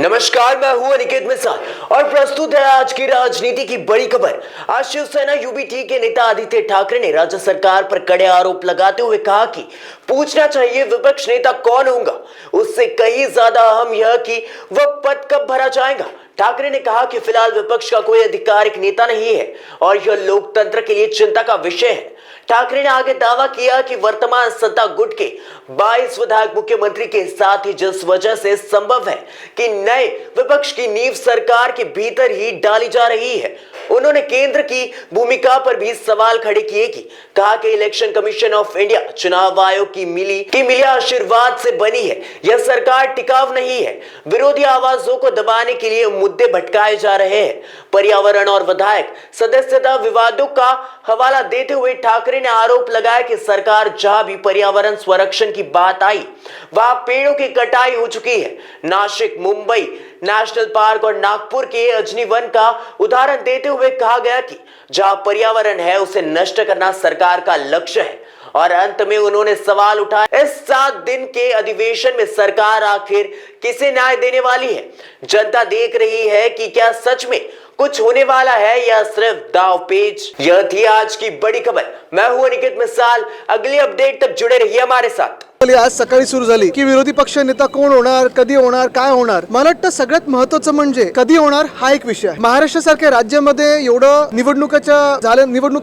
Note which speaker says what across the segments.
Speaker 1: नमस्कार, मैं हूं अनिकेत मिसाल और प्रस्तुत है आज की राजनीति की बड़ी खबर। आज शिवसेना यूबीटी के नेता आदित्य ठाकरे ने राज्य सरकार पर कड़े आरोप लगाते हुए कहा कि पूछना चाहिए विपक्ष नेता कौन होगा, उससे कहीं ज्यादा अहम यह कि वह पद कब भरा जाएगा। ठाकरे ने कहा कि फिलहाल विपक्ष का कोई आधिकारिक नेता नहीं है और यह लोकतंत्र के लिए चिंता का विषय है। ठाकरे ने आगे दावा किया कि वर्तमान सत्ता गुट के 22 विधायक मुख्यमंत्री के साथ ही जिस वजह से संभव है कि नए विपक्ष की नींव सरकार के भीतर ही डाली जा रही है। उन्होंने केंद्र की भूमिका पर भी सवाल खड़े किए कि कहा कि इलेक्शन कमीशन ऑफ इंडिया चुनाव आयोग की मिली आशीर्वाद से बनी है, यह सरकार टिकाऊ नहीं है। विरोधी आवाजों को दबाने के लिए मुद्दे भटकाए जा रहे हैं। पर्यावरण और विधायक सदस्यता विवादों का हवाला देते हुए ठाकरे ने आरोप लगाया कि सरकार जहां भी पर्यावरण संरक्षण की बात आई वहां पेड़ों की कटाई हो चुकी है। नासिक, मुंबई नेशनल पार्क और नागपुर के अजनी वन का उदाहरण देते हुए कहा गया कि जहां पर्यावरण है उसे नष्ट करना सरकार का लक्ष्य है। और अंत में उन्होंने सवाल उठाया, इस 7 दिन के अधिवेशन में सरकार आखिर किसे न्याय देने वाली है? जनता देख रही है कि क्या सच में कुछ होने वाला है या सिर्फ दांवपेच। यह थी आज की बड़ी खबर। मैं हूं अनिकेत मिसाल। अगली अपडेट तक जुड़े रहिए हमारे साथ।
Speaker 2: आज सकाळी सुरू झाली की विरोधी पक्ष नेता कोण होणार, कधी होणार, काय होणार। मला वाटतं सगळ्यात महत्त्वाचं म्हणजे कधी होणार हा एक विषय आहे। महाराष्ट्रासारख्या राज्यामध्ये एवढं निवडणुका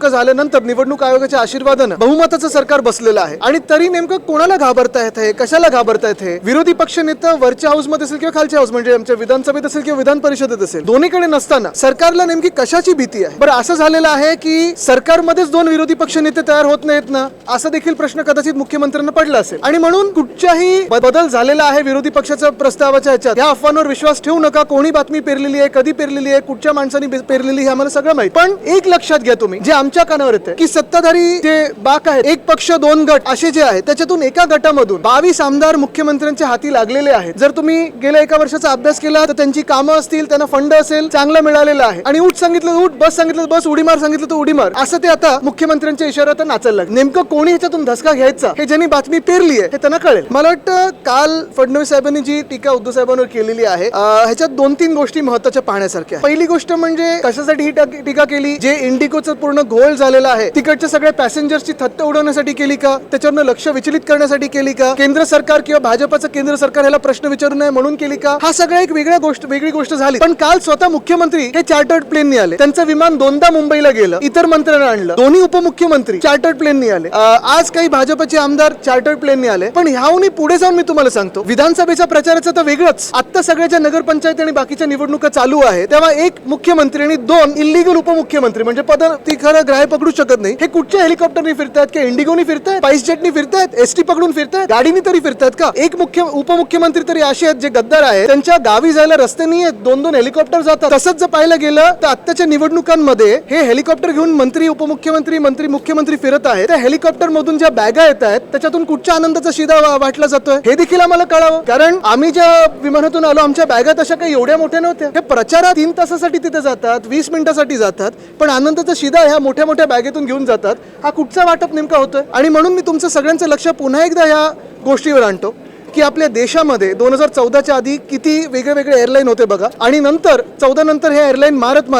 Speaker 2: झाल्यानंतर निवडणूक आयोगाच्या आशीर्वादाने बहुमताचं सरकार बसलेलं आहे आणि तरी नेमकं कोणाला घाबरतायत हे, कशाला घाबरतायत हे? विरोधी पक्ष नेता वरच्या हाऊस मध्ये असेल किंवा खालच्या हाऊस म्हणजे आमच्या विधानसभेत असेल किंवा विधान परिषदेत असेल, दोन्हीकडे नसताना सरकारला नेमकी कशाची भीती आहे? बरं, असं झालेलं आहे की सरकारमध्येच 2 विरोधी पक्ष नेते तयार होत नाहीत ना, असा देखील प्रश्न कदाचित मुख्यमंत्र्यांना पडला असेल आणि म्हणून कुठच्याही बदल झालेला आहे विरोधी पक्षाच्या प्रस्तावाच्या ह्याच्यात या अफवांवर विश्वास ठेवू नका। कोणी बातमी पेरलेली आहे, कधी पेरलेली आहे, कुठच्या माणसाने पेरलेली आहे आम्हाला सगळं माहित। पण एक लक्षात घ्या तुम्ही, जे आमच्या कानावर येते की सत्ताधारी जे बाक आहेत, एक पक्ष 2 गट असे जे आहेत, त्याच्यातून एका गटामधून 22 आमदार मुख्यमंत्र्यांच्या हाती लागलेले आहेत। जर तुम्ही गेल्या एका वर्षाचा अभ्यास केला तर त्यांची कामं असतील, त्यांना फंड असेल, चांगला मिळालेला आहे आणि उठ सांगितलं उठ, बस सांगितलं बस, उडी मार सांगितलं तर उडी मार, असं ते आता मुख्यमंत्र्यांच्या इशाऱ्यात नाचायला लागले। नेमकं कोणी ह्याच्यातून धसका घ्यायचा हे ज्यांनी बातमी पेरली आहे हे त्यांना कळेल। मला वाटतं काल फडणवीस साहेबांनी जी टीका उद्धव साहेबांवर केलेली आहे ह्याच्यात 2-3 गोष्टी महत्त्वाच्या पाहण्यासारख्या आहेत। पहिली गोष्ट म्हणजे कशासाठी ही टीका केली? जे इंडिगोचं पूर्ण घोळ झालेला आहे तिकडच्या सगळ्या पॅसेंजर्सची थत्त उडवण्यासाठी केली का? त्याच्यावरनं लक्ष विचलित करण्यासाठी केली का? केंद्र सरकार किंवा भाजपचं केंद्र सरकार ह्याला प्रश्न विचारू नये म्हणून केली का? हा सगळा एक वेगळी गोष्ट झाली। पण काल स्वतः मुख्यमंत्री हे चार्टर्ड प्लेननी आले, त्यांचं विमान 2दा मुंबईला गेलं, इतर मंत्र्यांना आणलं, दोन्ही उपमुख्यमंत्री चार्टर्ड प्लेननी आले, आज काही भाजपचे आमदार चार्टर्ड प्लेननी आले। पण ह्याहून पुढे जाऊन मी तुम्हाला सांगतो, विधानसभेच्या प्रचाराचं तर वेगळंच। आता सगळ्याच्या नगरपंचायत आणि बाकीच्या निवडणुका चालू आहे, तेव्हा एक मुख्यमंत्री आणि 2 इल्लीगल उपमुख्यमंत्री म्हणजे पद ती खरं ग्राह्य पकडू शकत नाही। हे कुठच्या हेलिकॉप्टरनी फिरतात की इंडिगोनी फिरतात, स्पाइस जेटनी फिरतात, एसटी पकडून फिरतात, गाडीनी तरी फिरतात का? एक उपमुख्यमंत्री तरी असे आहेत जे गद्दार आहेत, त्यांच्या गावी जायला रस्ते नाही आहेत, 2-2 हेलिकॉप्टर जातात। तसंच जर पाहायला गेलं तर आत्ताच्या निवडणुकांमध्ये हे हेलिकॉप्टर घेऊन मंत्री, उपमुख्यमंत्री, मुख्यमंत्री फिरत आहेत। त्या हेलिकॉप्टर मधून ज्या बॅगा येत आहेत त्याच्यातून कुठच्या आनंदाचा शिदा वाटला जातोय हे देखील आम्हाला कळावं, कारण आम्ही ज्या विमानातून आलो आमच्या बॅगा तशा काही एवढ्या मोठ्या नव्हत्या। हे प्रचारात 3 तासासाठी तिथे जातात, 20 मिनिटासाठी जातात, पण आनंदाचा शिदा ह्या मोठ्या बॅगेतून घेऊन जातात। हा कुठचा वाटप नेमका होतोय? आणि म्हणून मी तुमचं सगळ्यांचं लक्ष पुन्हा एकदा ह्या गोष्टीवर आणतो की आपल्या देशामध्ये 2014च्या आधी किती वेगळे एअरलाईन होते बघा, आणि नंतर 14 नंतर हे एअरलाईन मारत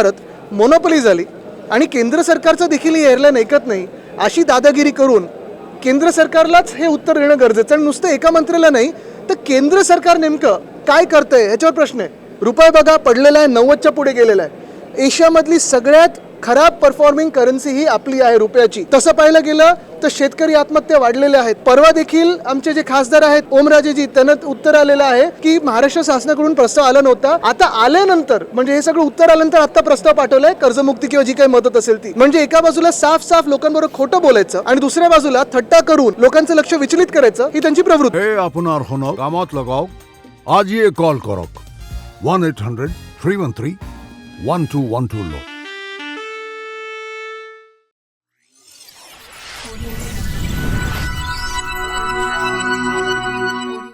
Speaker 2: मोनोपोली झाली आणि केंद्र सरकारचं देखील ही एअरलाईन ऐकत नाही अशी दादागिरी करून केंद्र सरकारलाच हे उत्तर देणं गरजेचं आहे। नुसतं एका मंत्र्याला नाही तर केंद्र सरकार नेमकं काय करतंय ह्याच्यावर प्रश्न आहे। रुपये बघा पडलेला आहे, 90च्या पुढे गेलेला आहे। एशियामधली सगळ्यात खराब परफॉर्मिंग करन्सी ही आपली आहे रुपयाची। तसं पाहायला गेलं तर शेतकरी आत्महत्या वाढलेल्या आहेत। परवा देखील आमचे जे खासदार आहेत ओमराजेजी, त्यांना उत्तर आलेलं आहे की महाराष्ट्र शासनाकडून प्रस्ताव आला नव्हता, आता आल्यानंतर म्हणजे हे सगळं उत्तर आल्यानंतर आता प्रस्ताव पाठवलाय कर्जमुक्ती किंवा जी काही मदत असेल ती। म्हणजे एका बाजूला साफ लोकांबरोबर खोटं बोलायचं आणि दुसऱ्या बाजूला थट्टा करून लोकांचं लक्ष विचलित करायचं ही त्यांची प्रवृत्ती।
Speaker 3: हे आपणार होणार कामात लगाओ, आज ये कॉल करो 1-800-313-1212 लो।